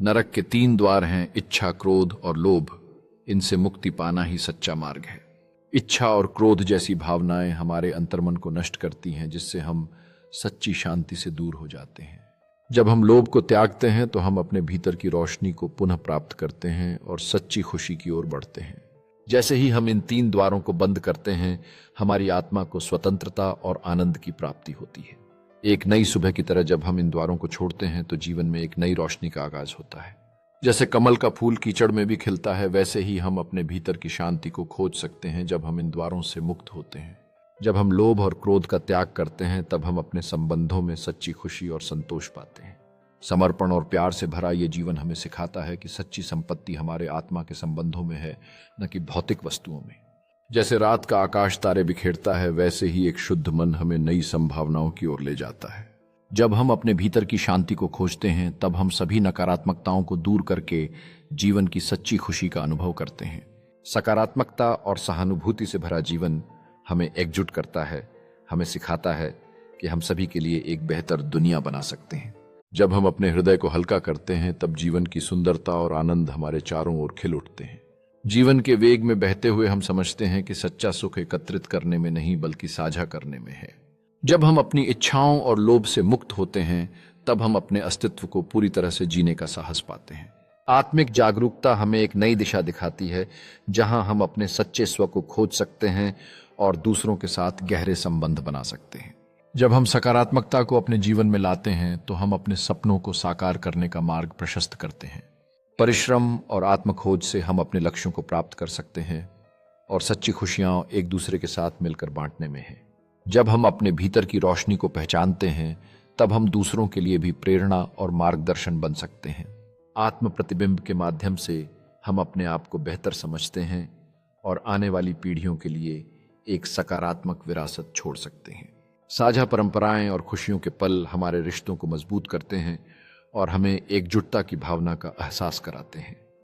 नरक के 3 द्वार हैं, इच्छा, क्रोध और लोभ। इनसे मुक्ति पाना ही सच्चा मार्ग है। इच्छा और क्रोध जैसी भावनाएं हमारे अंतर्मन को नष्ट करती हैं, जिससे हम सच्ची शांति से दूर हो जाते हैं। जब हम लोभ को त्यागते हैं तो हम अपने भीतर की रोशनी को पुनः प्राप्त करते हैं और सच्ची खुशी की ओर बढ़ते हैं। जैसे ही हम इन 3 द्वारों को बंद करते हैं, हमारी आत्मा को स्वतंत्रता और आनंद की प्राप्ति होती है। एक नई सुबह की तरह जब हम इन द्वारों को छोड़ते हैं तो जीवन में एक नई रोशनी का आगाज होता है। जैसे कमल का फूल कीचड़ में भी खिलता है, वैसे ही हम अपने भीतर की शांति को खोज सकते हैं जब हम इन द्वारों से मुक्त होते हैं। जब हम लोभ और क्रोध का त्याग करते हैं, तब हम अपने संबंधों में सच्ची खुशी और संतोष पाते हैं। समर्पण और प्यार से भरा ये जीवन हमें सिखाता है कि सच्ची संपत्ति हमारे आत्मा के संबंधों में है, न कि भौतिक वस्तुओं में। जैसे रात का आकाश तारे बिखेरता है, वैसे ही एक शुद्ध मन हमें नई संभावनाओं की ओर ले जाता है। जब हम अपने भीतर की शांति को खोजते हैं, तब हम सभी नकारात्मकताओं को दूर करके जीवन की सच्ची खुशी का अनुभव करते हैं। सकारात्मकता और सहानुभूति से भरा जीवन हमें एकजुट करता है, हमें सिखाता है कि हम सभी के लिए एक बेहतर दुनिया बना सकते हैं। जब हम अपने हृदय को हल्का करते हैं, तब जीवन की सुंदरता और आनंद हमारे चारों ओर खिल उठते हैं। जीवन के वेग में बहते हुए हम समझते हैं कि सच्चा सुख एकत्रित करने में नहीं, बल्कि साझा करने में है। जब हम अपनी इच्छाओं और लोभ से मुक्त होते हैं, तब हम अपने अस्तित्व को पूरी तरह से जीने का साहस पाते हैं। आत्मिक जागरूकता हमें एक नई दिशा दिखाती है, जहां हम अपने सच्चे स्व को खोज सकते हैं और दूसरों के साथ गहरे संबंध बना सकते हैं। जब हम सकारात्मकता को अपने जीवन में लाते हैं, तो हम अपने सपनों को साकार करने का मार्ग प्रशस्त करते हैं। परिश्रम और आत्मखोज से हम अपने लक्ष्यों को प्राप्त कर सकते हैं और सच्ची खुशियां एक दूसरे के साथ मिलकर बांटने में है। जब हम अपने भीतर की रोशनी को पहचानते हैं, तब हम दूसरों के लिए भी प्रेरणा और मार्गदर्शन बन सकते हैं। आत्म प्रतिबिंब के माध्यम से हम अपने आप को बेहतर समझते हैं और आने वाली पीढ़ियों के लिए एक सकारात्मक विरासत छोड़ सकते हैं। साझा परंपराएं और खुशियों के पल हमारे रिश्तों को मजबूत करते हैं और हमें एकजुटता की भावना का एहसास कराते हैं।